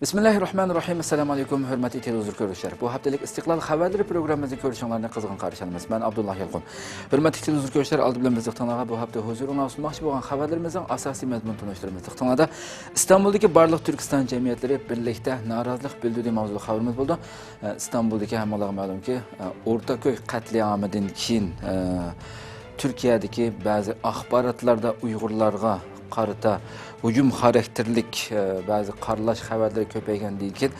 Bismillahirrahmanirrahim. Assalamu alaykum, hurmatli televizor ko'ruvchilar. Bu haftalik Istiqlol xabarlari programmamizni ko'rishinglarni qizg'in qarshi olamiz. Men Abdullah Yalqun. Hurmatli televizor ko'ruvchilar, oldi bilan biz diqqatingizga bu hafta huzuruna sunmoqchi bo'lgan xabarlarimizning asosiy mazmunini tunishtiramiz. Diqqatingizda Istanbuldagi barliq Turkiston jamiyatlari birlikda norozilik bildirdi mavzuli xabarimiz bo'ldi. Istanbuldagi hammalarga ma'lumki, O'rtako'y qatliamidan keyin Turkiyadagi ba'zi axborotlarda Uyg'urlarga qarata hücum xarakterlik bazı qarlash xabarlari ko'paygandan keyin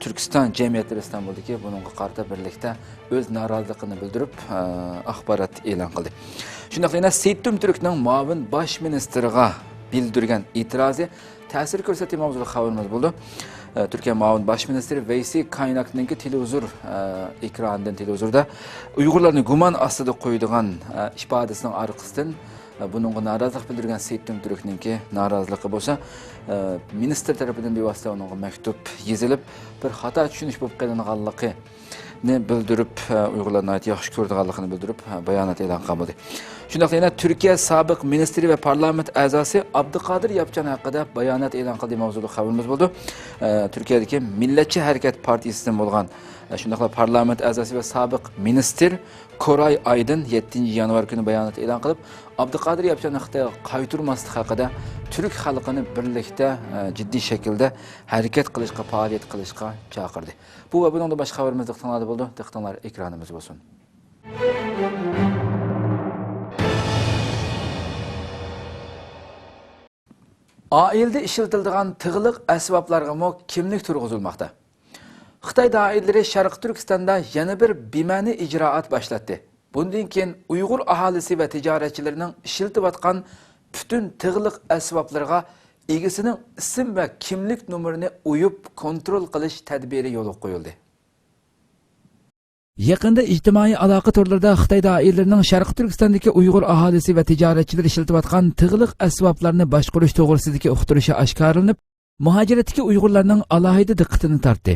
Turkiston jamiyati İstanbuldagi buningga qarata birlikda o'z noroziligini bildirib axborot e'lon qildi. Shundaqla Seyittum Turkning muavin bosh ministriga bildirgan e'tirozi ta'sir ko'rsatgan mavzuli xabarimiz bo'ldi. Türkiye muavin bosh ministri Veysi Kaynak'nınki televizor ekranidan televizorda Uyg'urlarni gumon ostida qo'ydigan ifodasining orqasidan bununla narazilik bildirgan Seyittum Turk'ninki narazılığı bo'lsa, minister tarafidan bevosita onunğa mektup yazılıp bir xato tushunish bo'lib qolganligini bildirib, Uyg'urlarni yaxshi ko'rganligini bildirib bayonot e'lon qildi. Shundaqla yana Turkiya sobiq ministri va parlament a'zosi Abduqodir Yapchan haqida bayonot e'lon qildi mavzuli xabarimiz bo'ldi. Turkiyadagi Millatchi harakat partiyasidan bo'lgan shundaqla parlament a'zosi va sobiq ministr Koray Aydın 7 yanvar kuni bayonot e'lon qilib, Abduqodir Yapchanni Xitoyga qaytarmaslik haqida Türk xalqini birlikda jiddiy shaklda harakat qilishga, faoliyat qilishga chaqirdi. Bu va bundan boshqa xabarimiz diqqatingizda bo'ldi. Diqqatinglar ekranimiz bo'lsin. Oilada ishlatiladigan tig'liq asboblarga kimlik turg'izilmoqda. Xitoy doiralari Sharq Turkistonda yana bir bema'ni ijroat boshlatdi. Bundan keyin Uyg'ur aholisi va tijoratchilarining ishlatayotgan butun tig'liq asboblarga egasining ism va kimlik nomerini uyib kontrol qilish tadbiri yo'lga qo'yildi. Yaqinda ijtimoiy aloqa turlarida Xitoy doiralarining Sharq Turkistondagi Uyg'ur aholisi va tijoratchilari ishlatayotgan tig'liq asboblarni boshqarish to'g'risidagi uqtirishi oshkorlanib, muhojiratdagi Uyg'urlarning alohida diqqatini tortdi.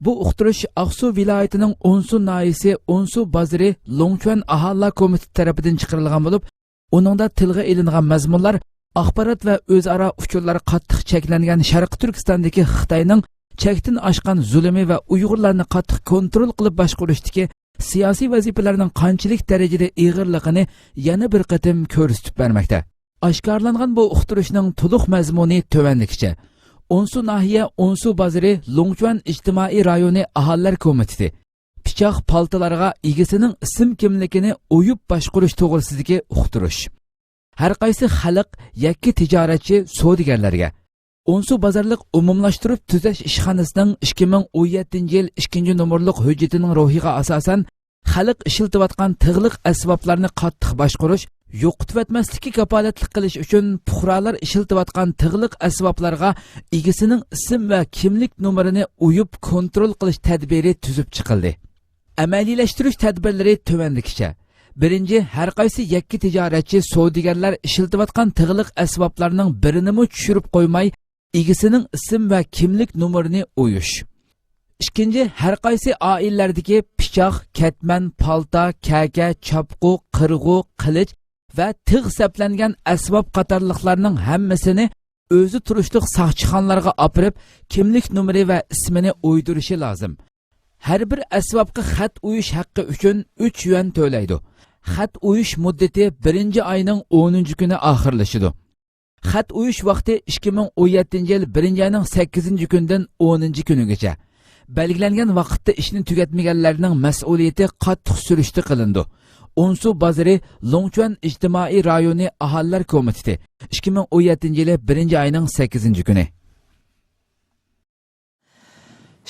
Bu uqtirish Aqsu viloyatining Onsu noyisi Onsu bozori Longchuan ahalla komiteti tarafidan chiqarilgan bo'lib, uningda tilga ilingan mazmunlar axborot va o'zaro uchurlar qattiq cheklangan Sharq Turkistondagi Xitoyning chekdan oshgan zulmi va Uyg'urlarni qattiq kontrol qilib boshqarishdagi siyosiy vazifalarning qanchalik darajada ig'irligini yana bir qatim ko'rsatib bermoqda. Oshkorlangan bu uqtirishning to'liq mazmuni tovanligicha. Onsu nahiye Onsu bozori Longchuan ijtimoiy rayoni aholilar komiteti pichoq paltalarga egasining ism kimligini o'yib boshqarish to'g'risidagi uqtirish. Har qaysi xalq yakki tijoratchi savdogarlarga Onsu bozorlik umumlashtirib tuzash ishxonasining 2017-yil 2-nomerlik hujjatining ro'yiga asosan xalq ishlatayotgan tig'liq asboblarni qattiq boshqarish, yo'qotmaslikka kapolatlik qilish uchun fuqarolar ishlatayotgan tig'liq asboblarga egasining ism va kimlik nomerini uyib kontrol qilish tadbiri tuzib chiqildi. Amaliylashtirish tadbirlari tuvanligicha. Birinchi, har qaysi yakki tijoratchi savdogarlar ishlatayotgan tig'liq asboblarning birini tushirib qo'ymay, egasining ism va kimlik nomerini o'yish. İkinci, har qaysi oilalardagi pichoq, katman, palta, kaka, chapqu, qirg'u, qilich va tig' saplangan asbob qatorliqlarning hammasini o'zi turishliq soqchixonlarga opirib, kimlik nomeri va ismini o'ydirishi lozim. Har bir asbobga xat o'yish haqqi uchun 3 yuan to'laydi. Xat o'yish muddati 1-oyning 10-kuni oxirlashidi. Xat o'yish vaqti 2017-yil 1-oyning 8-kunidan 10-kunigacha. Belgilangan vaqtda ishni tugatmaganlarning mas'uliyati qattiq surishti qilindi. Onsu bozori Longchuan ijtimoiy rayoni aholilar komiteti 2017-yili 1-oyning 8-kuni.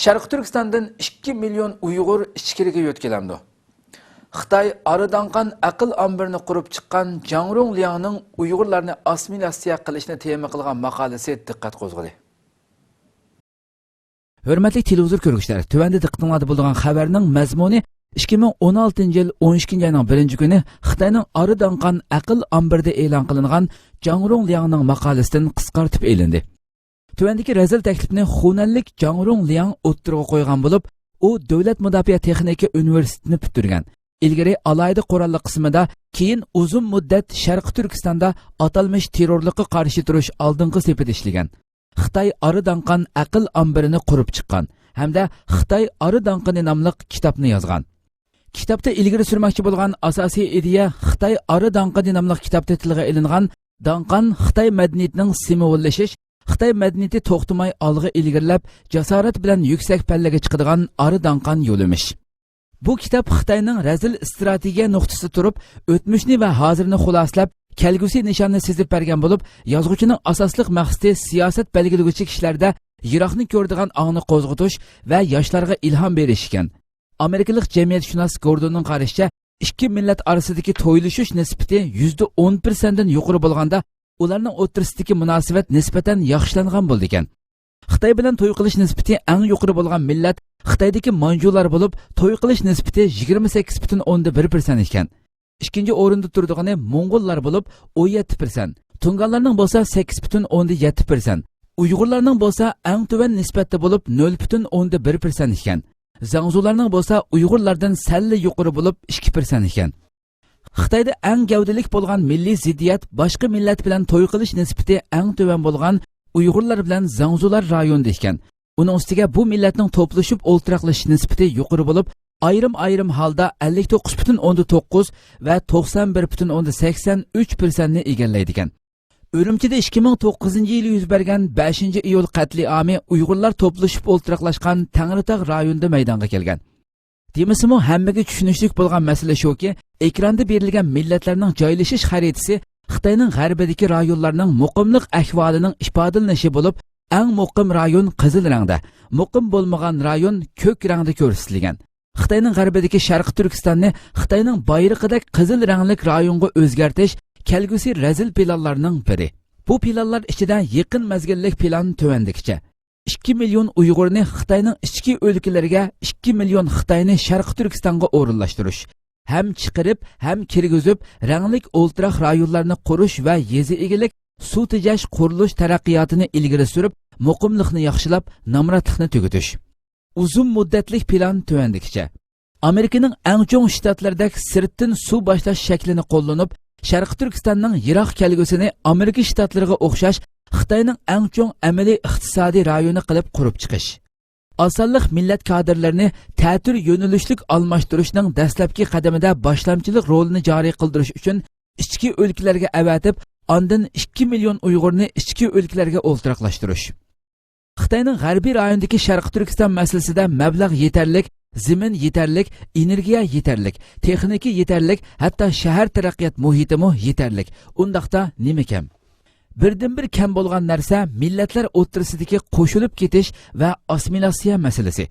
Sharq Turkistondan 2 million Uyg'ur ichkiriga yo'tkilandi. Xitoy aridangan aql ambirini qurib chiqqan Jangrong Liangning Uyg'urlarni assimilyatsiya qilishni tema qilgan maqolasi diqqat qo'zg'adi. Hürmetli televizor ko'ruvchilar, tuvanda diqqatingizda bo'lgan xabarning mazmuni 2016-yil 12-oyning 1-kuni Xitoyning aridangan aql ambirida e'lon qilingan Jangrong Liangning maqolasidan qisqartib elindi. Tuvandagi razil taklifni xunanlik Jangrong Liang o'ttirga qo'ygan bo'lib, u Davlat mudofaa texnika universitetini bitirgan. Ilgari alayda qurolli qismida, keyin uzun muddat Sharq Turkistonda atalmish terrorlikqa qarshi turish oldingi sepida ishlagan. Xitoy Arı Danqan aql ambirini qurib chiqqan hamda Xitoy Arı Danqani nomli kitobni yozgan. Kitobda ilgari surmoqchi bo'lgan asosiy ideya Xitoy Arı Danqani nomli kitobda tilga ilingan Danqan Xitoy madaniyatining simvollashish, Xitoy madaniyati to'xtamay olg'a ilgirlab, jasorat bilan yuksak pallaga chiqadigan Arı Danqan yo'limish. Bu kitob Xitoyning razil strategiya nuqtasi turib, o'tmishni va hozirni xuloslab, kelgusi nishonni sezib bergan bo'lib, yozuvchining asosliq maqsadi siyosat belgilaguvchi kishilarda yiroqni ko'radigan ongni qo'zg'atish va yoshlarga ilhom berish ekan. Amerikalik jamiyatshunos Gordonning qarashicha, ikki millat orasidagi to'ylishish nisbati %10% dan yuqori bo'lganda, ularning o'rtasidagi munosabat nisbatan yaxshilangan bo'ldi ekan. Xitoy bilan to'y qilish nisbati eng yuqori bo'lgan millat Xitoydagi manjular bo'lib, to'y qilish nisbati 28,1% ekan. İkinci o'rinda turdigani Mo'ng'ullar bo'lib 17%, Tunganlarning bo'lsa 8,7%, Uyg'urlarning bo'lsa eng tuvan nisbatda bo'lib 0,1% ekan. Zangzularning bo'lsa Uyg'urlardan salla yuqori bo'lib 2% ekan. Xitoyda eng gavdalik bo'lgan milliy ziddiyat boshqa millat bilan to'y qilish nisbati eng tuvan bo'lgan Uyg'urlar bilan Zangzular rayonida ekan. Uning ustiga bu millatning to'plashib o'ltiraqlashish nisbati yuqori bo'lib, ayrim holda 59,9 va 91,83% ni egallaydi ekan. Urumchida 2009-yili yuz bergan 5-iyul qatliami Uyg'urlar to'plashib o'ltiraqlashgan Tangritog' rayonida maydonga kelgan. Demisimi hammaga tushunishlik bo'lgan masala shuki, ekranda berilgan millatlarning joylashish xaritasi Xitoyning g'arbidagi rayonlarning muqimlik ahvolining ifodalanishi bo'lib, eng muqim rayon qizil rangda, muqim bo'lmagan rayon ko'k rangda ko'rsatilgan. Xitoyning g'arbidagi Sharqi Turkistonni Xitoyning bayrog'idek qizil ranglik rayonga o'zgartirish kelgusi razil planlarning biri. Bu planlar ichida yaqin mazgillik plan tuvandikicha 2 million Uyg'urni Xitoyning ichki o'lkalariga 2 million Xitoyni Sharqi Turkistonga o'rinlashtirish, ham chiqarib, ham kirgizib, ranglik o'ltiraq rayonlarni qurish va yezi egilik, suv tejash qurilish taraqqiyotini ilgari surib, muqimlikni yaxshilab, namratlikni tugutish. Uzun muddatlik plan tuvandikicha. Amerikaning eng cho'ng shtatlaridagi sirtdan suv boshlash shaklini qo'llanib, Sharqi Turkistonning yiroq kelgusini Amerika shtatlariga o'xshash Xitoyning eng cho'ng amaliy iqtisodiy rayoni qilib qurib chiqish. Osonlik millat kadrlarini ta'tir yo'nalishlik almashtirishning dastlabki qadamida boshlamchilik rolini joriy qildirish uchun ichki o'lkalarga avatib, ondan 2 million Uyg'urni ichki o'lkalarga o'ltiraqlashtirish. Xitoyning g'arbiy rayonidagi Sharqi Turkiston masalasida mablag' yetarlik, zimin yetarlik, energiya yetarlik, texnika yetarlik, hatto shahar taraqqiyot muhitimi yetarlik. Undaqda nima kam? Birdan bir kam bo'lgan narsa millatlar o'rtasidagi qo'shilib ketish va assimilyatsiya masalasi.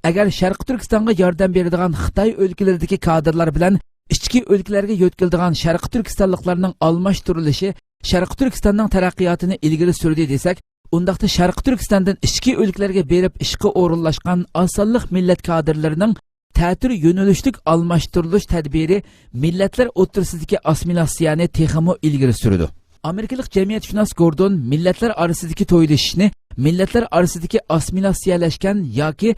Agar Sharqi Turkistonga yordam beradigan Xitoy o'lkalaridagi kadrlar bilan ichki o'lkalarga yo'tkiladigan Sharqi Turkistonliklarning almashtirilishi Sharqi Turkistonning taraqqiyotini ilgari surdi desak, undaqda Sharqi Turkistondan ichki o'lkalarga berib ishga o'rinlashgan osonlik millat kadrlarining ta'tir yo'nalishlik almashtirilish tadbiri millatlar o'rtasidagi assimilyatsiyani texmo ilgari surdi. Amerikalik jamiyatshunos Gordon millatlar orasidagi to'ylashishni millatlar orasidagi assimilyatsiyalashgan yoki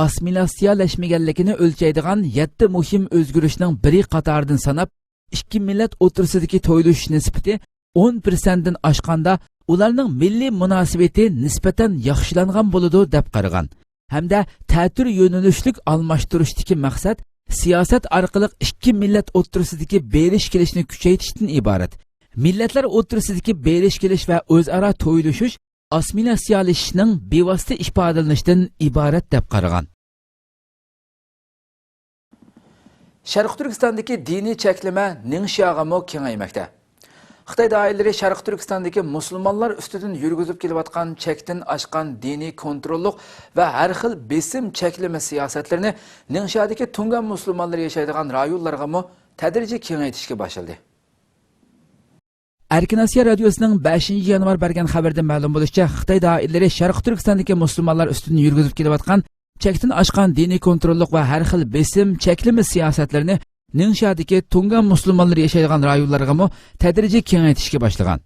assimilyatsiyalashmaganligini o'lchaydigan 7 muhim o'zgarishning biri qatoridan sanab, ikki millat o'rtasidagi to'ylashish nisbati 10% dan oshganda ularning milliy munosabati nisbatan yaxshilangan bo'ladi deb qaragan. Hamda ta'tir yo'nalishlik almashtirishdagi maqsad siyosat orqali ikki millat o'rtasidagi berish kelishni kuchaytirishdan iborat. Millatlar o'rtasidagi berish kelish va o'zaro to'ylashish assimilyatsiyalashishning bevosita ifodalanishidan iborat deb qaragan. Sharq Turkistondagi diniy cheklama Ningxiaga kengaymoqda. Xitoy doiralari Sharq Turkistondagi musulmonlar ustidan yurgizib kelayotgan chekdan oshgan diniy kontrollik va har xil besim cheklama siyosatlarini Ningxiadagi Tungan musulmonlar yashaydigan rayonlarga tadrijiy kengaytirishga boshladi. Erkin Asiya radiosining 5-yanvar bergan xabarda ma'lum bo'lishicha, Xitoy doiralari Sharq Turkistondagi musulmonlar ustidan yurgizib kelayotgan chekdan oshgan diniy kontrollik va har xil besim cheklama siyosatlarini Ningxiadagi Tungan musulmonlar yashaydigan rayonlarga tadrijiy kengaytirishga boshlagan.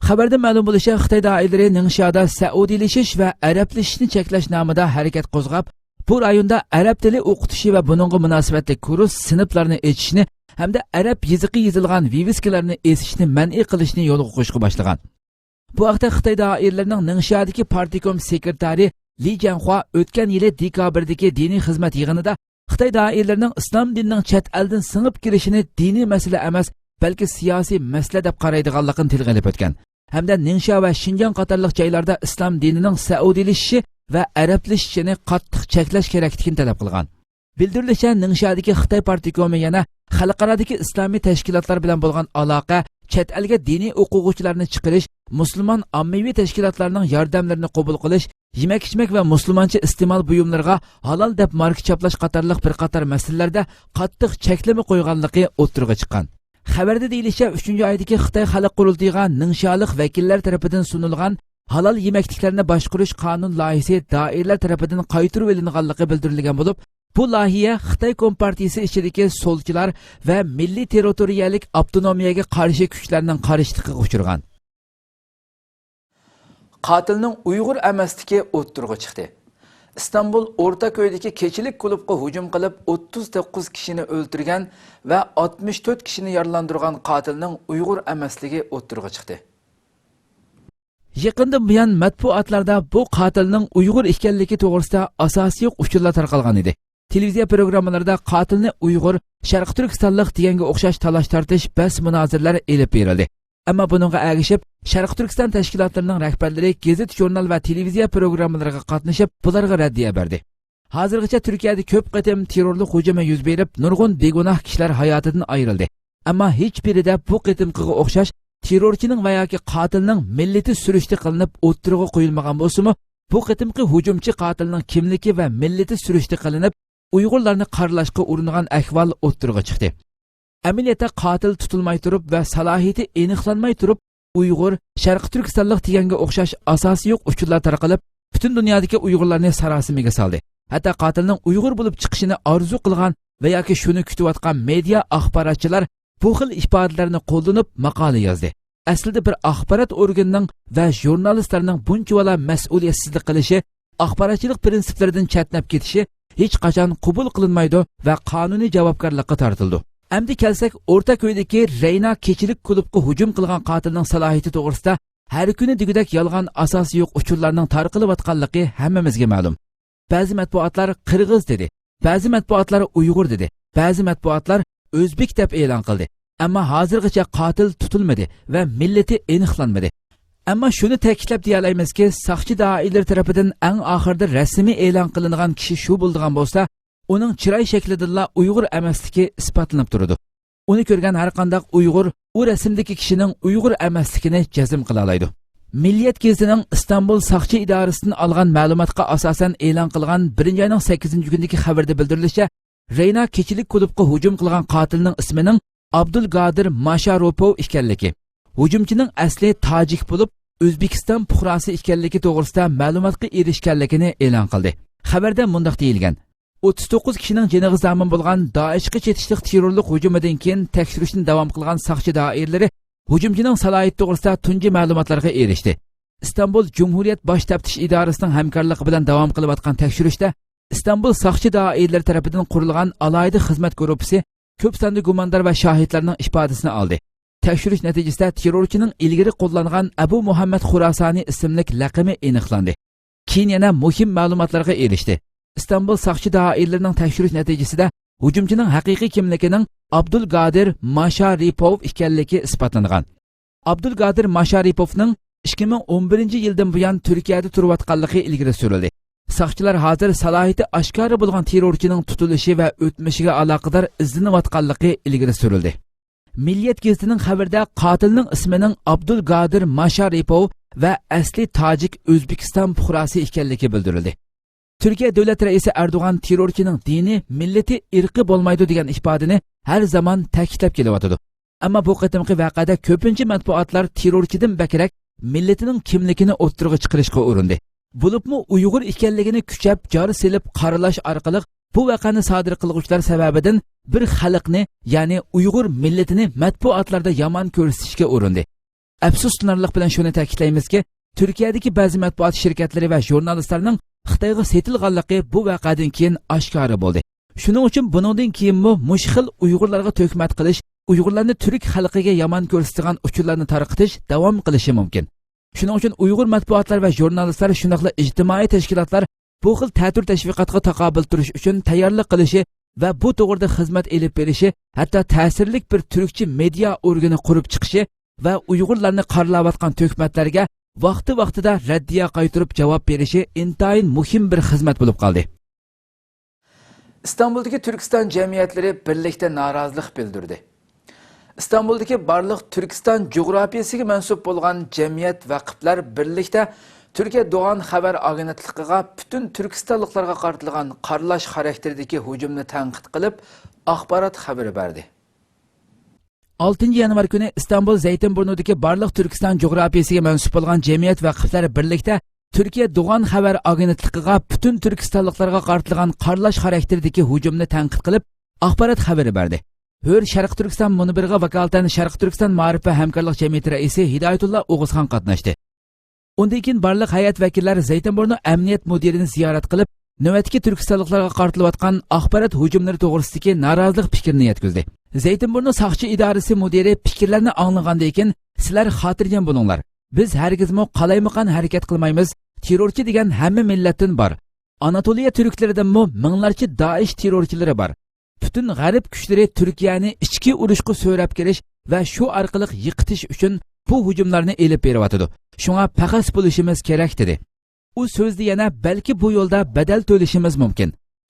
Xabarda ma'lum bo'lishicha, Xitoy doiralari Ningxiada saudiylashish va arablashishni cheklash nomida harakat qo'zg'ab, bu rayonda arab tili o'qitishi va buningga munosabatli kurs sinflarini ochishni hamda arab yiziqi yozilgan viviskalarni esishni man'iy qilishni yo'lga qo'yishga boshlagan. Bu haqda Xitoy doiralarining Ningxiadagi partikom sekretari Li Jianhua o'tgan yili dekabrdagi diniy xizmat yig'inida Xitoy doiralarining islom dinining chet eldan singib kirishini diniy masala emas, balki siyosiy masala deb qaraydiganligini tilga olib o'tgan. Hamda Ningxia va Xinjiang qatorliq joylarda islom dinining saudiylashishi va arablashishini qattiq cheklash kerakligini talab qilgan. Bildirilishicha, Ningxiadagi Xitoy partikomi yana xalqarodagi islomiy tashkilotlar bilan bo'lgan aloqa, chet elga diniy o'quvchilarni chiqarish, musulmon ommaviy tashkilotlarning yordamlarini qabul qilish, yemak-ichmak va musulmoncha iste'mol buyumlariga halol deb marka chaplash qatorliq bir qator masalalarda qattiq cheklama qo'yganligi o'ttirg'a chiqqan. Xabarda deyilishicha, 3-oydagi Xitoy xalq qurultiyiga Ningxialik vakillar tomonidan sunilgan halol yemakliklarni boshqarish qonun loyihasi doirlar tomonidan qaytarib olinganligi bildirilgan bo'lib, bu loyiha Xitoy Kompartiyasi ichidagi solchilar va milliy territoriyalik avtonomiyaga qarshi kuchlarning qarshiligiga uchragan. Qotilning Uyg'ur emasligi o'ttirg'a chiqdi. İstanbul O'rtako'ydagi kechilik klubga hujum qilib 39 kishini o'ldirgan va 64 kishini yaralantirgan qotilning Uyg'ur emasligi o'ttirg'a chiqdi. Yaqindan buyon matbuotlarda bu qotilning Uyg'ur ekanligi to'g'risida asosiy uchurlar tarqalgan edi. Televiziya programmalarida qotilni Uyg'ur, Sharq Turkistonlik deganga o'xshash talash-tartish bas munozirlar elib berildi. Ammo buningga ergishib, Sharq Turkiston tashkilotlarining rahbarlari gazet, jurnal va televiziya programmalariga qatnashib, bularga raddiya berdi. Hozirgacha Turkiyada ko'p qatim terrorlik hujumi yuz berib, nurg'un begunoh kishilar hayotidan ayrildi. Ammo hech birida bu qatimqiga o'xshash terrorchining va yoki qotilning millati surishti qilinib o'ttirg'a qo'yilmagan bo'lsa-mu, bu qatimqi hujumchi qotilning kimligi va millati surishti qilinib, Uyg'urlarni qaralashga uringan ahvol o'ttirg'a chiqdi. Amaliyotda qotil tutilmay turib va salohiyati aniqlanmay turib, Uyg'ur, Sharq Turkistonlik deganga o'xshash asosiy uchurlar tarqalib, butun dunyodagi Uyg'urlarni sarosimaga soldi. Hatto qotilning Uyg'ur bo'lib chiqishini orzu qilgan va yoki shuni kutayotgan media axborotchilar bu xil ifodalarni qo'llanib maqola yozdi. Aslida bir axborot organining va jurnalistlarning bunchalar mas'uliyatsizlik qilishi, axborotchilik prinsiplaridan chatnab ketishi hech qachon qabul qilinmaydi va qonuniy javobgarlikka tortildi. Endi kelsak, O'rtako'ydagi Reyna kechilik klubga hujum qilgan qotilning salohiyati to'g'risida har kuni degudek yolg'on asosi yo'q uchurlarning tarqalayotganligi hammamizga ma'lum. Ba'zi matbuotlar Qirg'iz dedi, ba'zi matbuotlar Uyg'ur dedi, ba'zi matbuotlar O'zbek deb e'lon qildi. Ammo hozirgacha qotil tutilmadi va millati aniqlanmadi. Ammo shuni ta'kidlab deya olamizki, soqchi doiralari tomonidan eng oxirida rasmiy e'lon qilingan kishi shu bo'lgan bo'lsa, uning chiroy shaklidilla Uyg'ur emasligi isbotlanib turadi. Uni ko'rgan har qanday Uyg'ur u rasmdagi kishining Uyg'ur emasligini jazm qila oladi. Milliyat gazetining Istanbul soqchi idorasidan olgan ma'lumotga asosan e'lon qilgan 1-oyning 8-kunidagi xabarda bildirilishicha, Reyna kechilik klubga hujum qilgan qotilning ismining Abdulgadir Masharopov ekanligi, hujumchining asli tojik bo'lib, O'zbekiston fuqarosi ekanligi to'g'risida ma'lumotga erishganligini e'lon qildi. Xabarda mundaq deyilgan: 39 kishining joniga zamin bo'lgan Daeshga chetishlik terrorlik hujumidan keyin tekshirishni davom qilgan soqchi doiralari hujumchining salohiyati to'g'risida tunji ma'lumotlarga erishdi. Istanbul Cumhuriyet Bosh taftish idorasining hamkorligi bilan davom qilayotgan tekshirishda Istanbul soqchi doiralari tomonidan qurilgan alohida xizmat guruhi ko'p sonli gumondor va shohidlarning ifodasini oldi. Tekshirish natijasida terrorchining ilgari qo'llangan Abu Muhammad Xurasani ismli laqabi aniqlandi. Keyin yana muhim ma'lumotlarga erishdi. İstanbul soqchi doiralarining tekshirish natijasida hujumchining haqiqiy kimligining Abdulgadir Masharipov ekanligi isbotlangan. Abdulgadir Masharipovning 2011-yildan buyon Turkiyada turayotganligi ilgari surildi. Soqchilar hozir salohiyati oshkora bo'lgan terrorchining tutilishi va o'tmishiga aloqador izlanayotganligi ilgari surildi. Milliyat gazetining xabarida qotilning ismining Abdulgadir Masharipov va asli tojik O'zbekiston fuqarosi ekanligi bildirildi. Türkiye Devlet Reisi Erdoğan terrorchining dini, millati, irqi bo'lmaydi degan ifodani har zaman ta'kidlab kelyapti. Ammo bu qatimqi voqeada ko'pincha matbuotlar terrorchidan bakrak millatining kimligini o'ttirg'a chiqarishga urindi. Bo'libmi Uyg'ur ekanligini kuchab jori silib qaralash orqali bu voqeani sodir qiluvchilar sababidan bir xalqni, ya'ni Uyg'ur millatini matbuotlarda yomon ko'rsatishga urindi. Afsuslanarlik bilan shuni ta'kidlaymizki, Turkiyadagi ba'zi matbuot shirkatlari va jurnalistlarning Xitoyga setilganligi bu voqeadan keyin oshkora bo'ldi. Shuning uchun buningdan keyinmi mushxil Uyg'urlarga to'kmat qilish, Uyg'urlarni turk xalqiga yomon ko'rsatgan uchurlarni tarqatish davom qilishi mumkin. Shuning uchun Uyg'ur matbuotlar va jurnalistlar shunaqla ijtimoiy tashkilotlar bu xil ta'tir tashviqotga taqobil turish uchun tayyorlik qilishi va bu to'g'rida xizmat elib berishi, hatto ta'sirli bir turkcha media organi qurib chiqishi va Uyg'urlarni qorlayotgan to'kmatlarga vaqti-vaqtida raddiya qaytarib javob berishi intayin muhim bir xizmat bo'lib qoldi. İstanbul'daki Türkistan cemiyetlari birlikte norozilik bildirdi. İstanbul'daki barliq Türkistan coğrafiyasiga mansub bo'lgan cemiyet vaqiflar birlikte Türkiye Doğan Haber Agentligiga bütün Türkistonliklarga qartilgan qarlash xarakteridagi hujumni tanqid qilib, axborot xabari berdi. 6 yanvar kuni İstanbul Zeytinburnu'daki barliq Türkistan coğrafiyasiga mansub bo'lgan cemiyet vaqiflar birlikte Türkiye Doğan Haber Agentligiga bütün Türkistonliklarga qartilgan qarlash xarakteridagi hujumni tanqid qilib, axborot xabari berdi. Hür Sharq Turkiston munbiriga vakolatan Sharq Turkiston Ma'rif va hamkorlik jamiyati raisi Hidoyatulloh O'g'izxon qatnashdi. Undan keyin barliq hay'at vakillari Zeytinburnu emniyet mudirini ziyorat qilib, navbatdagi Turkistonliklarga qartilayotgan axborot hujumlari to'g'risidagi norozilik fikrini yetkazdi. Zeytinburnu soqchi idorasi mudiri fikrlarni anglagandan keyin, sizlar xotirjam bo'linglar. Biz hargizmo qalaymiqan harakat qilmaymiz. Terrorchi degan hamma millatdan bor. Anatoliya turklaridanmi minglarcha Daesh terrorchilari bor. Bütün g'arb kuchlari Turkiyani ichki urushga so'rab kirish va shu orqali yiqitish uchun bu hujumlarni elib beryapti. Shunga paxas bo'lishimiz kerak dedi. U so'zda yana balki bu yo'lda badal to'lashimiz mumkin.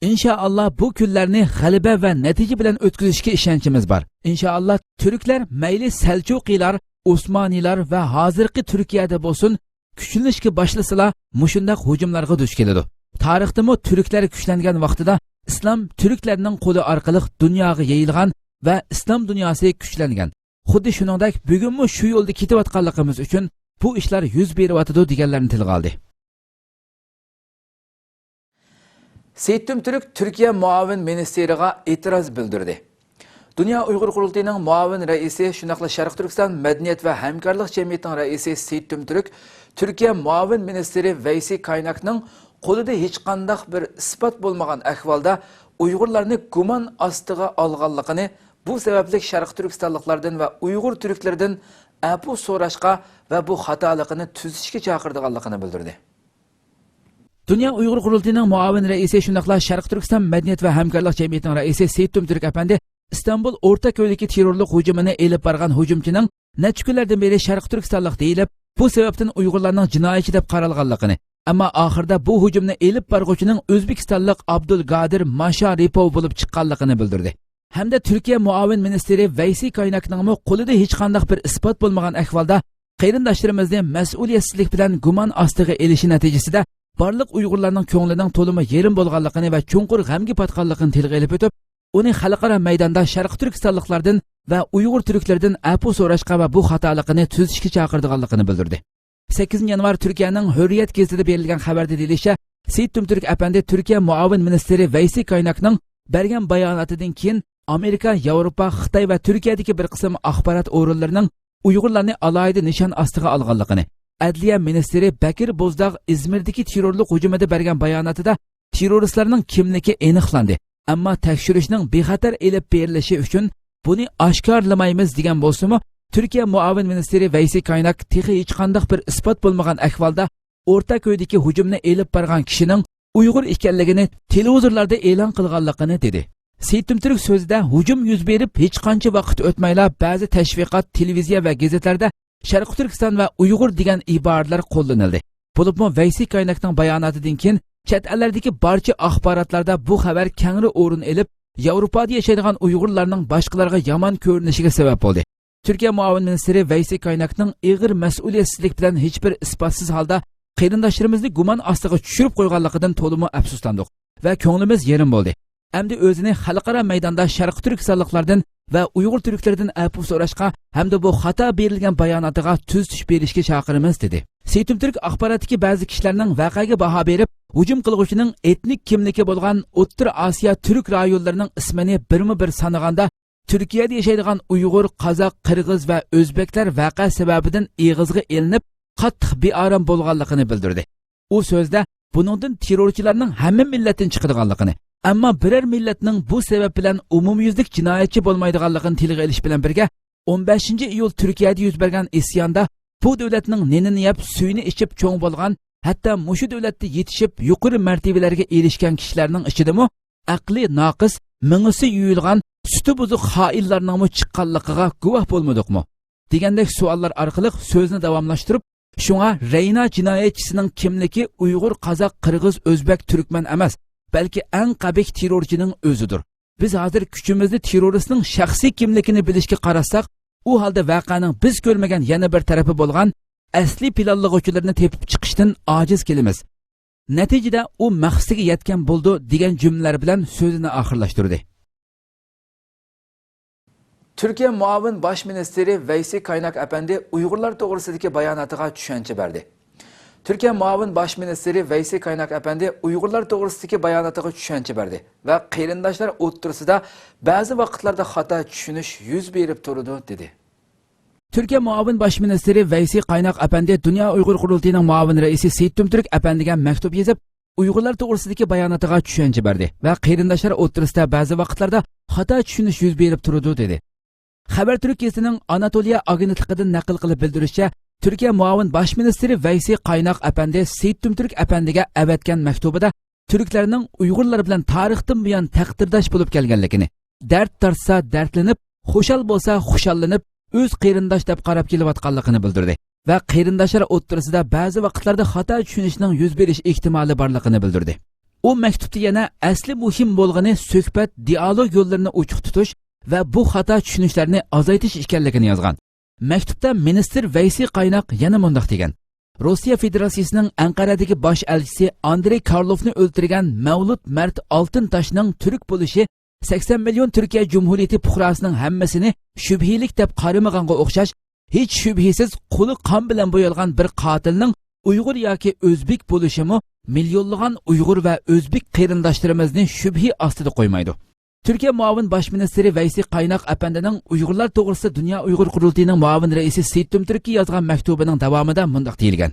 Inshaalloh bu kunlarni g'alaba va natija bilan o'tkazishga ishonchimiz bor. Inshaalloh turklar mayli Seljuqiylar, Osmoniylar va hozirgi Turkiyada bo'lsin, kuchlanishga boshlasalar, mushundaq hujumlarga duch keladi. Tarixdami turklar kuchlangan vaqtida İslam Türklerinin qo'li orqali dunyoga yayilgan va islom dunyosi kuchlangan. Xuddi shuningdek bugunmi shu yo'lda ketayotganligimiz uchun bu ishlar yuz beryapti deganlarni tilga oldi. Seyittum Türk Türkiye muavin ministeriga e'tiroz bildirdi. Dünya Uyg'ur qurultiyining muavin raisi shunaqla Sharq Turkiston madaniyat va hamkorlik jamiyatining raisi Seyittum Türk Türkiye muavin ministeri Veysi Kaynakning qo'lida hech qanday bir isbot bo'lmagan ahvolda Uyg'urlarni gumon ostiga olganligini, bu sababli Sharq Turkistonliklardan va Uyg'ur turklaridan afu so'rashga va bu xatoligini tuzishga chaqirganligini bildirdi. Dünya Uyg'ur qurultiyining muavin raisi shunaqla Sharq Turkiston madaniyat va hamkorlik jamiyatining raisi Seyittum Türk apandi İstanbul O'rtako'ydagi terrorlik hujumini elib borgan hujumchining necha kunlardan beri Sharq Turkistonlik deyilib, bu sababdan Uyg'urlarning jinoyatchi deb qaralganligini, ammo oxirida bu hujumni elib borguvchining O'zbekistonlik Abdulqodir Masharipov bo'lib chiqqanligini bildirdi. Hamda Turkiya muavin ministri Veysi Kaynakning qo'lida hech qanday bir isbot bo'lmagan ahvolda qarindoshlarimizni mas'uliyatsizlik bilan gumon ostiga elishi natijasida barliq Uyg'urlarning ko'nglining to'limi yerim bo'lganligini va chunqur g'amga patganligini tilga olib o'tib, uni xalqaro maydonda Sharq Turkistonliklardan va Uyg'ur turklaridan afu so'rashga va bu xatoligini tuzishga chaqirganligini bildirdi. 8 yanvar Türkiye'nin Hürriyet gazetida berilgan xabarda deyilishicha, Seyittum Türk apandi Türkiye muavin ministri Veysi Kaynakning bergan bayonotidan keyin Amerika, Yevropa, Xitoy va Turkiyadagi bir qism axborot o'rinlarining Uyg'urlarni alohida nishon ostiga olganligini, Adliya ministri Bakir Bo'zdog İzmirdagi terrorlik hujumida bergan bayonotida terroristlarning kimligi aniqlandi, ammo tekshirishning bexatar elib berilishi uchun buni oshkorlamaymiz degan bo'lsa-mu, Türkiye muavin ministri Veysi Kaynak texi hech qanday bir isbot bo'lmagan ahvolda O'rtako'ydagi hujumni elib borgan kishining Uyg'ur ekanligini televizorlarda e'lon qilganligini dedi. Seyittum Türk so'zida hujum yuz berib hech qancha vaqt o'tmayla ba'zi tashviqot televiziya va gazetlarda Sharq Turkiston va Uyg'ur degan iboralar qo'llanildi. Bo'libmi Veysi Kaynakning bayonotidan keyin chet ellardagi barcha axborotlarda bu xabar kengri o'rin olib, Yevropada yashaydigan Uyg'urlarning boshqalarga yomon ko'rinishiga sabab bo'ldi. Türkiye muavin ministri Veysi Kaynakning ig'ir mas'uliyatsizlik bilan hech bir isbotsiz holda qarindoshlarimizni gumon ostiga tushirib qo'yganligidan to'limi afsuslandik va ko'nglimiz yerim bo'ldi. Endi o'zini xalqaro maydonda Sharq Turkistonliklardan va Uyg'ur turklaridan afu so'rashga hamda bu xato berilgan bayonotiga tuzish berishga chaqiramiz dedi. Seyittum Türk axborotdagi ba'zi kishilarning voqeaga baho berib, hujum qilguvchining etnik kimligi bo'lgan O'rta Osiyo turk rayonlarining ismini birma-bir sanaganda Türkiye'de yaşaydigan Uyg'ur, Qozoq, Qirg'iz va O'zbeklar voqea sababidan ig'izga elinib, qattiq bearam bo'lganligini bildirdi. U so'zda buningdan terrorchilarning hamma millatdan chiqadiganligini, ammo biror millatning bu sabab bilan umumyuzlik jinoyatchi bo'lmaydiganligini tilga olish bilan birga 15 iyul Turkiyada yuz bergan isyonda bu davlatning nenini yeb, suyini ichib cho'ng bo'lgan, hatto mushu davlatda yetishib yuqori martabalarga erishgan kishilarning ichidami aqli noqis, mingisi yuyilgan, suti buzuq xoinlarning chiqqanligiga guvoh bo'lmadikmi? Degandek savollar orqali so'zni davomlashtirib, shunga Reyna jinoyatchisining kimligi Uyg'ur, Qozoq, Qirg'iz, O'zbek, Turkman emas, balki eng qabih terrorchining o'zidir. Biz hozir kuchimizni terroristning shaxsiy kimligini bilishga qarasak, u holda voqeaning biz ko'rmagan yana bir tarafi bo'lgan asli planlovchilarni tepib chiqishdan ojiz kelamiz. Natijada u maqsadiga yetgan bo'ldi degan jumlalar bilan so'zini oxirlashtirdi. Türkiye muavin baş ministeri Veysi Kaynak Efendi Uygurlar to'g'risidagi bayonotiga tushuncha berdi. Türkiye muavin baş ministeri Veysi Kaynak Efendi Uygurlar to'g'risidagi bayonotiga tushuncha berdi ve qarindoshlar o'rtasida ba'zi vaqtlarda xato tushunish yuz berib turdi dedi. Türkiye muavin baş ministeri Veysi Kaynak Efendi Dünya Uygur Qurultayı'nın muavin reisi Seyit Tümtürk Efendi'ye mektup yazıp Uygurlar to'g'risidagi bayonotiga tushuncha berdi ve qarindoshlar o'rtasida ba'zi vaqtlarda xato tushunish yuz berib turdi dedi. Xabar Türkiye'sinin Anatoliya agentligidan naql qilib bildirishicha, Türkiye muavin baş ministeri Veysi Kaynak Efendi Seyit Tümtürk Efendi'ye avatgan maktubida Türklerning Uygurlar bilan tarixdan buyon taqdirdosh bo'lib kelganligini, dard tortsa dardlanib, xushal bo'lsa xushallanib, o'z qarindosh deb qarab kelayotganligini bildirdi va qarindoshlar o'rtasida ba'zi vaqtlarda xato tushunishning yuz berish ehtimoli borligini bildirdi. U maktubda yana asli muhim bo'lgani suhbat, dialog yo'llarini ochiq tutish ve bu xato tushunishlarni azaytish ekanligini yozgan. Maktubda minister Veysi Kaynak yana mundaq degan: Rossiya Federatsiyasining Anqaradagi bosh elchisi Andrey Karlovni o'ldirgan Mavlud Mert Oltintoshning turk bo'lishi 80 million Türkiye Cumhuriyeti fuqarosining hammasini shubhilik deb qaramaganga o'xshash, hech shubhisiz qo'li qon bilan bo'yalgan bir qotilning Uyg'ur yoki o'zbek bo'lishimi millionlagan Uyg'ur va o'zbek qarindoshlarimizni shubhi ostida qo'ymaydi. Türkiye muavin baş ministeri Veysi Kaynak Efendi'nin Uygurlar to'g'risida Dünya Uygur Qurultayı'nın muavin reisi Seyit Tümtürk'e yazgan mektubining davomida mundaq deyilgan: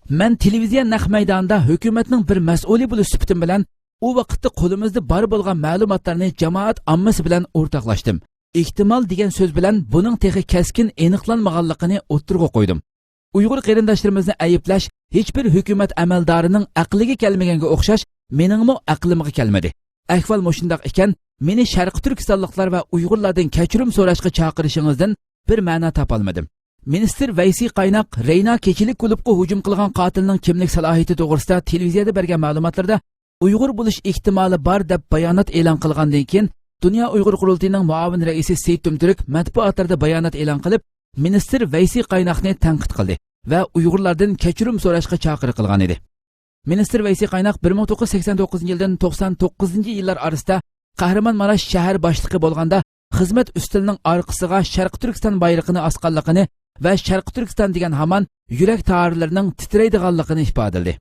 Men televiziya naq maydonida hukumatning bir mas'uli bo'lish sifatim bilan u vaqtda qo'limizda bor bo'lgan ma'lumotlarni jamoat ommasi bilan o'rtoqlashdim. Ehtimol degan so'z bilan buning texi keskin aniqlanmaganligini o'ttirg'a qo'ydim. Uyg'ur qarindoshlarimizni ayiblash hech bir hukumat amaldorining aqliga kelmaganga o'xshash, meningmi aqlimga kelmadi. Ahvol mushundaq ekan, meni Sharq Turkistonliklar va Uyg'urlardan kechirim so'rashga chaqirishingizdan bir ma'no topolmadim. Minister Veysi Kaynak Reyna kechilik klubga hujum qilgan qotilning kimlik salohiyati to'g'risida televiziyada bergan ma'lumotlarda Uyg'ur bo'lish ehtimoli bor deb bayonot e'lon qilgandan keyin Dünya Uygur Qurultayı'nın muavin reisi Seyit Tümtürk matbuotlarda bayonot e'lon qilib, minister Veysi Kaynakni tanqid qildi va Uyg'urlardan kechirim so'rashga chaqiriq qilgan edi. Minister Veysi Kaynak 1989 yildan 99-yillar orasida Kahramanmaraş shahar boshlig'i bo'lganda xizmat ustilining orqasiga Sharq Turkiston bayrog'ini osganligini va Sharq Turkiston degan hamon yurak to'g'rilarining titraydiganligini ifodaladi.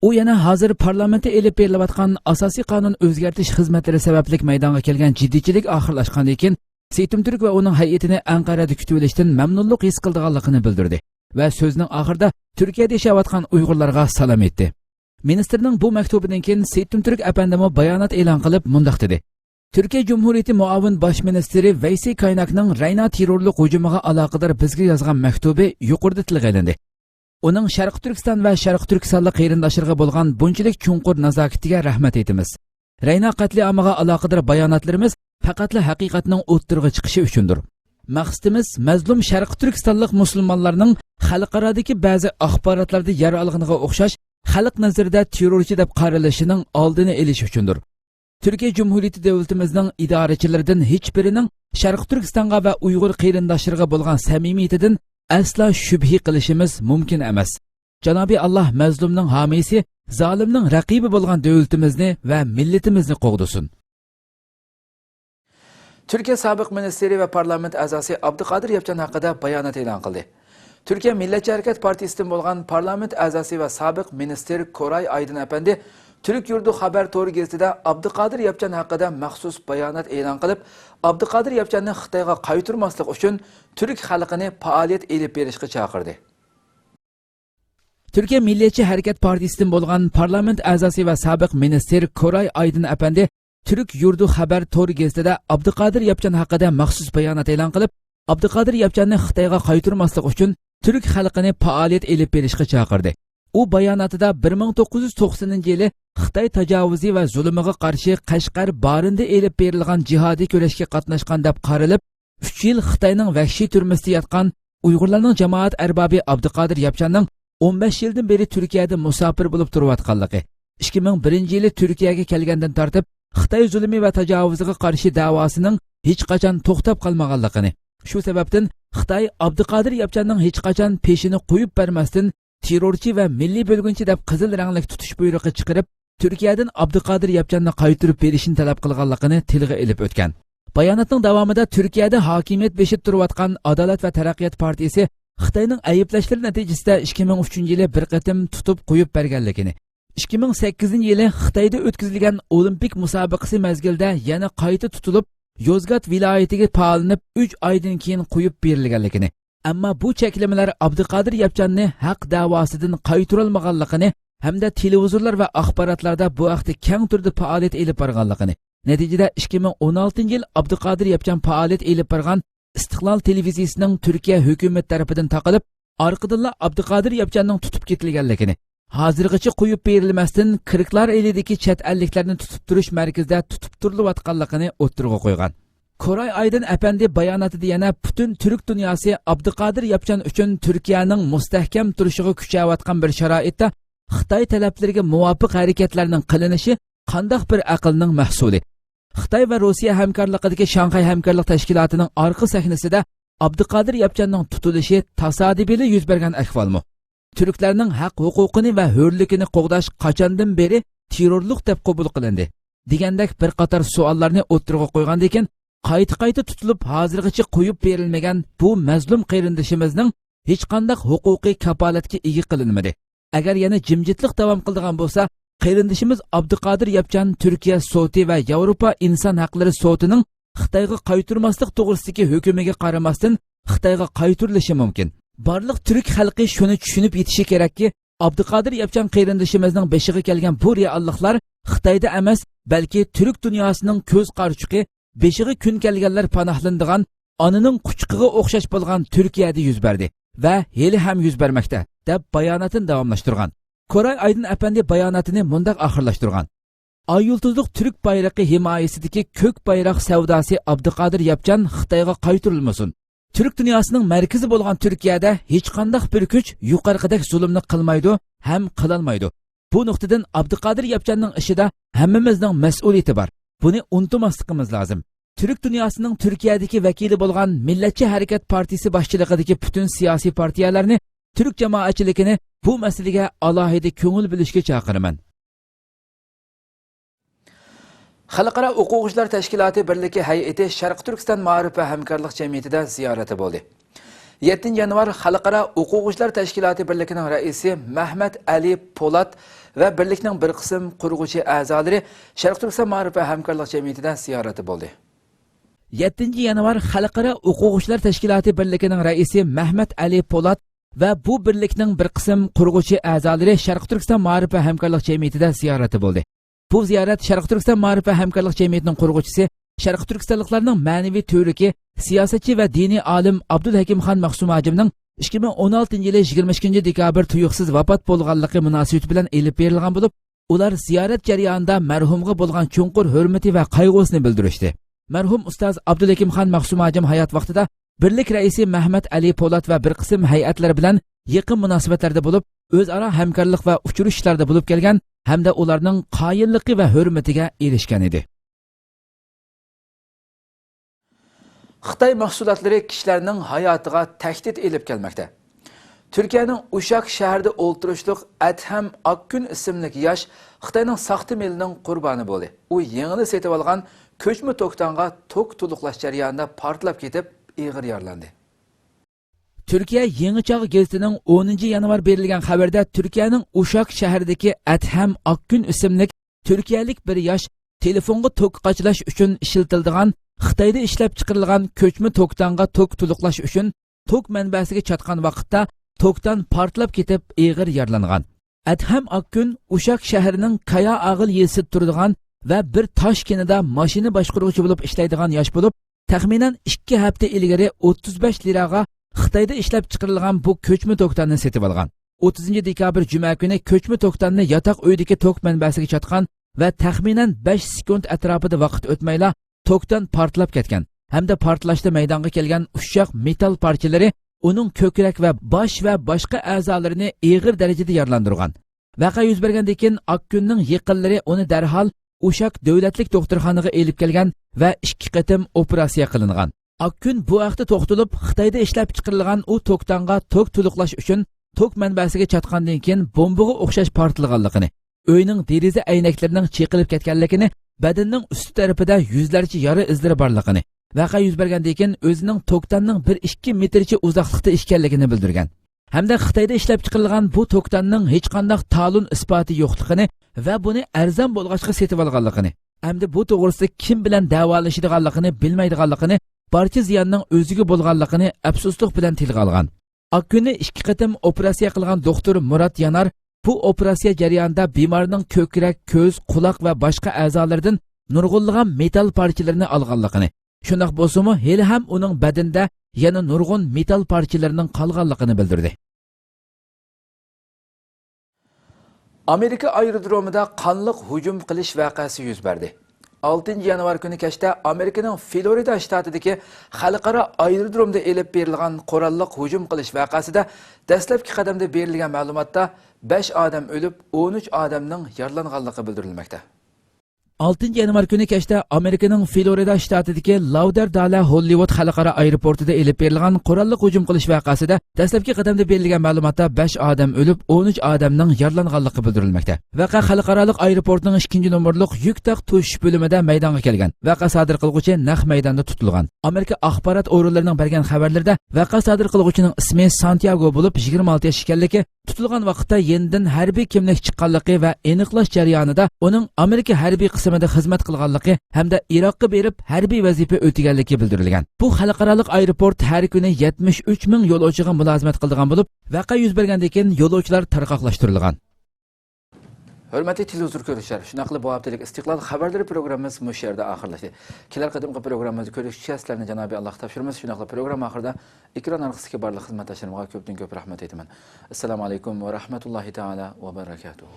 U yana hozir parlamentda elib berilayotgan asosiy qonun o'zgartirish xizmatlari sababli maydonga kelgan jiddiychilik oxirlashgandan keyin Seyit Tümtürk va uning hay'atini Anqarada kutib olishdan mamnunlik his qilganligini bildirdi va so'zining oxirida Turkiyada yashayotgan Uyg'urlarga salom etdi. Ministerning bu maktubidan keyin Seyit Tümtürk efendimi bayonot e'lon qilib mundaq dedi: Türkiye Cumhuriyeti muavin baş ministeri Veysi Kaynak'ның Reyna terrorlik hujumiga aloqador bizga yozgan maktubi yuqorida tilga olindi. Uning Sharq Turkiston va Sharq Turkistonlik qarindoshlarga bo'lgan bunchalik chunqur nazokatiga rahmat etamiz. Reyna qatliamiga aloqador bayonotlarimiz faqatla haqiqatning o'ttirg'i chiqishi uchundir. Maqsadimiz mazlum Sharq Turkistonlik musulmonlarning xalqarodagi ba'zi axborotlarda yer olganiga o'xshash xalq nazarida terrorchi deb qaralishining oldini olish uchundir. Türkiye Cumhuriyeti devletimizning idorachilaridan hech birining Sharq Turkistonga va Uyg'ur qarindoshlariga bo'lgan samimiyatidan asla shubhi qilishimiz mumkin emas. Janobi Alloh mazlumning homiysi, zolimning raqibi bo'lgan davlatimizni va millatimizni qo'g'dusin. Türkiye sobiq ministeri ve parlament a'zosi Abduqodir Yapchan haqida bayonot e'lon qildi. Türkiye Millatchi Harakat Partiyasidan bo'lgan parlament a'zosi va sobiq minister Koray Aydin Efendi Türk Yurdu Haber To'g'ri gazetida Abduqodir Yapchan haqida maxsus bayonot e'lon qilib, Abduqodir Yapchanni Xitoyga qaytarmaslik uchun Türk xalqini faoliyat elib berishga chaqirdi. Türkiye Millatchi Harakat Partiyasidan bo'lgan parlament a'zosi va sobiq minister Koray Aydin Efendi Türk Yurdu Haber To'g'ri gazetida Abduqodir Yapchan haqida maxsus bayonot e'lon qilib, Abduqodir Yapchanni Xitoyga qaytarmaslik uchun Türk xalqini faoliyat elib berishga chaqirdi. U bayonotida 1990-yili Xitoy tajovuzi va zulmiga qarshi Qashqar barında elib berilgan jihodiy kurashga qatnashgan deb qarilib, 3 yil Xitoyning vahshiy turmasida yotgan Uyg'urlarning jamoat arbobi Abduqodir Yapchanning 15 yildan beri Turkiyada musofir bo'lib turayotganligi, 2001-yili Turkiyaga kelgandan tortib Xitoy zulmi va tajovuziga qarshi da'vosining hech qachon to'xtab qolmaganligini, shu sababdan Xitoy Abduqodir Yapchanning hech qachon peshini qo'yib bermasdan terrorchi va milliy bo'lgunchi deb qizil rangli tutish buyrug'i chiqarib, Turkiyadan Abduqodir Yapchanni qaytarib berishni talab qilganligini tilga ilib o'tgan. Bayonotning davomida Turkiyada hokimiyat beshib turayotgan Adolat va taraqqiyot partiyasi Xitoyning ayblashlari natijasida 2003-yili bir qatim tutib qo'yib berganligini, 2008-yili Xitoyda o'tkazilgan Olimpik musobaqasi mezgilida yana qayta tutilib, Yozgat viloyatiga palinib 3 oydan keyin qo'yib berilganligini, ammo bu cheklamalar Abduqodir Yapchanni haq da'vosidan qaytarolmaganligini hamda televizorlar va axborotlarda bu haqda keng turda faoliyat elib borganligini, natijada 2016-yil Abduqodir Yapchan faoliyat elib borgan Istiqlol televiziyasining Turkiya hukumat tarafidan taqilib, orqadan Abduqodir Yapchanning tutib ketilganligini, hozirgacha qo'yib berilmasdan Qirqlar elidagi chet elliklarni tutib turish markazida tutib turilayotganligini o'ttirg'a qo'ygan. Koray Aydın Efendi bayonotida yana butun Türk dunyosi Abduqodir Yapchan uchun Turkiyaning mustahkam turishiga kuchayotgan bir sharoitda Xitoy talablariga muvofiq harakatlarning qilinishi qandoq bir aqlning mahsuli. Xitoy va Rossiya hamkorligidagi Shanxay hamkorlik tashkilotining orqa sahnasida Abduqodir Yapchanning tutilishi tasodifiy yuz bergan ahvolmi? Turklarning haq huquqini va hurligini qo'g'dash qachondan beri terrorlik deb qabul qilindi degandek bir qator savollarni o'ttirg'a qo'ygan ekan, qayta tutilib hozirgacha qo'yib berilmagan bu mazlum qarindishimizning hech qanday huquqiy kafolatga ega qilinmadi. Agar yana jimjitlik davom qiladigan bo'lsa, qarindishimiz Abduqodir Yapchan Turkiya soti va Yevropa inson haqlari sotining Xitoyga qaytarmaslik to'g'risidagi hukmiga qaramasdan Xitoyga qaytarilishi mumkin. Barliq Türk xalqi shuni tushunib yetishi kerakki, Abduqodir Yapchan qarindishimizning beshiga kelgan bu realliklar Xitoyda emas, balki Türk dunyosining ko'z qarchuqi, beshiga kun kelganlar panohlanadigan onaning quchqiga o'xshash bo'lgan Turkiyada yuz berdi va hali ham yuz bermoqda deb bayonotini davomlashtirgan. Koray Aydın Efendi bayonotini mundaq oxirlashtirgan. Ay yulduzlik Türk bayrog'i himoyasidagi ko'k bayroq savdosi Abduqodir Yapchan Xitoyga qaytarilmasin. Türk dunyosining markazi bo'lgan Turkiyada hech qanday bir kuch yuqorqidek zulmni qilmaydi ham qilolmaydi. Bu nuqtadan Abduqodir Yapchanning ishida hammamizning mas'uliyati bor. Buni unutmasligimiz lozim. Türk dunyosining Turkiyadagi vakili bo'lgan Millatchi harakat partiyasi boshchiligidagi butun siyosiy partiyalarni, Türk jamoatchiligini bu masalaga alohida ko'ngil bilishga chaqiraman. Xalqaro o'quvchilar tashkiloti birligi hay'ati Sharq Turkiston ma'rif va hamkorlik jamiyatida ziyorati bo'ldi. 7 yanvar Xalqaro o'quvchilar tashkiloti birligining raisi Mahmat Ali Polat va birlikning bir qism qurg'uvchi a'zolari Sharq Turkiston ma'rif va hamkorlik jamiyatida ziyorati bo'ldi. 7 yanvar Xalqaro o'quvchilar tashkiloti birligining raisi Mahmat Ali Polat va bu birlikning bir qism qurg'uvchi a'zolari Sharq Turkiston ma'rif va hamkorlik jamiyatida ziyorati bo'ldi. Bu ziyorat Sharq Turkiston ma'rif va hamkorlik jamiyatining qurg'uvchisi, Sharq Turkistonliklarning ma'naviy to'riki, siyosatchi va diniy olim Abdulhakimxon Mahsumajimning 2016-yili 22 dekabr tuyuqsiz vafot bo'lganligi munosabati bilan elib berilgan bo'lib, ular ziyorat jarayonida marhumga bo'lgan chunqur hurmati va qayg'usini bildirishdi. Marhum ustoz Abdulhakimxon Mahsumajim hayot vaqtida birlik raisi Mahmat Ali Polat va bir qism hay'atlar bilan yaqin munosabatlarda bo'lib, o'zaro hamkorlik va uchrashishlarda bo'lib kelgan hamda ularning qoyilligi va hurmatiga erishgan edi. Xitoy mahsulotlari kishilarning hayotiga tahdid elib kelmoqda. Turkiyaning Uşak shahrida o'ltirishliq Adham Akkun ismli yosh Xitoyning saxta millining qurboni bo'ldi. U yengini setib olgan ko'chma to'xtonga tok to'liqlash jarayonida portlab ketib, ig'ir yaralandi. Türkiye Yeni Çağ gazetining 10 yanvar berilgan xabarda Turkiyaning Uşak shahridagi Adham Akkun ismli Turkiyalik bir yosh telefonga tok qachlash uchun ishlatiladigan Xitoyda ishlab chiqarilgan ko'chma to'xtonga tok to'liqlash uchun tok manbasiga chatgan vaqtda tokdan portlab ketib ig'ir yaralangan. Adham Akkun Uşak shahrining Kaya Ag'il yesib turadigan va bir tosh kenida mashina boshqaruvchi bo'lib ishlaydigan yosh bo'lib, taxminan 2 hafta ilgari 35 liraga Xitoyda ishlab chiqarilgan bu ko'chma tokdanni setib olgan. 30 dekabr juma kuni ko'chma tokdanni yotoq uydagi tok manbasiga chatgan va taxminan 5 sekund atrofida vaqt o'tmayla tokdan portlab ketgan. Hamda portlashda maydonga kelgan ushoq metal parchalari uning ko'krak va bosh va boshqa a'zolarini og'ir darajada yaralantirgan. Vaqa yuz bergandan keyin Akkunning yaqinlari uni darhol Uşak davlatlik doktorxonaga elib kelgan va 2 qatim operatsiya qilingan. Akkun bu vaqtda to'xtalib, Xitoyda ishlab chiqarilgan u tokdanga tok to'liqlash uchun tok manbasiga chatgandan keyin bombaga o'xshash portlaganligini, uyning deraza aynaklarining cheqilib ketganligini, badanning usti tarafida yuzlarcha yara izlari borligini, vaqa yuz bergandan keyin o'zining tokdanning 1-2 metrcha uzoqlikda ekanligini bildirgan. Hamda Xitoyda ishlab chiqarilgan bu tokdanning hech qanday ta'lun isboti yo'qligini va buni arzon bo'lg'achqa setib olganligini, hamda bu to'g'risida kim bilan davolashadiganligini bilmaydiganligini, barcha ziyonning o'ziga bo'lganligini afsuslik bilan tilga olgan. Akkunni 2 qatim operatsiya qilgan doktor Murat Yanar bu operatsiya jarayonida bemorning ko'krak, ko'z, quloq va boshqa a'zolaridan nurg'unlagan metal parchalarini olganligini, shundoq bo'lsa-mu, hali ham uning badanida yana nurg'un metal parchalarining qolganligini bildirdi. Amerika aerodromida qonliq hujum qilish voqeasi yuz berdi. 6 yanvar kuni kechda Amerikaning Florida shtatidagi xalqaro aerodromda elib berilgan qurolliq hujum qilish voqeasida dastlabki qadamda berilgan ma'lumotda 5 odam o'lib, 13 odamning yaralanganligi bildirilmoqda. 6 yanvar kuni kechda Amerikaning Florida shtatidagi Lauderdale Hollywood xalqaro aeroportida elib berilgan qurolliq hujum qilish voqeasida dastlabki qadamda berilgan ma'lumotda 5 odam o'lib, 13 odamning yaralanganligi bildirilmoqda. Vaqa xalqaro aeroportning 2-nomerlik yuk taq tush bo'limida maydonga kelgan. Vaqa sodir qilguvchi naq maydonda tutilgan. Amerika axborot organlarining bergan xabarlarda vaqa sodir qilguvchining ismi Santiago bo'lib, 26 yosh ekanligi, tutilgan vaqtda yendan harbiy kimlik chiqqanligi va aniqlash jarayonida uning Amerika harbiy qismida xizmat qilganligi hamda Iroqqa berib harbiy vazifa o'taganligi bildirilgan. Bu xalqaro aeroport har kuni 73 ming yo'lovchiga mulozimat qilgan bo'lib, vaqa yuz bergandan keyin yo'lovchilar tarqoqlashtirilgan. Hurmatli televizor ko'ruvchilar, shunaqli bu haftalik istiqlol xabarlari programmamiz bu yerda oxirlashdi. Kelar qadimgi programmamizni ko'rishga sizlarni Janobiy Alloh topshiramiz. Shunaqli program oxirida ekran orqasidagi barcha xizmatdoshlarimga ko'p rahmat aytaman. Assalomu alaykum va rahmatullohi taala va barakatuh.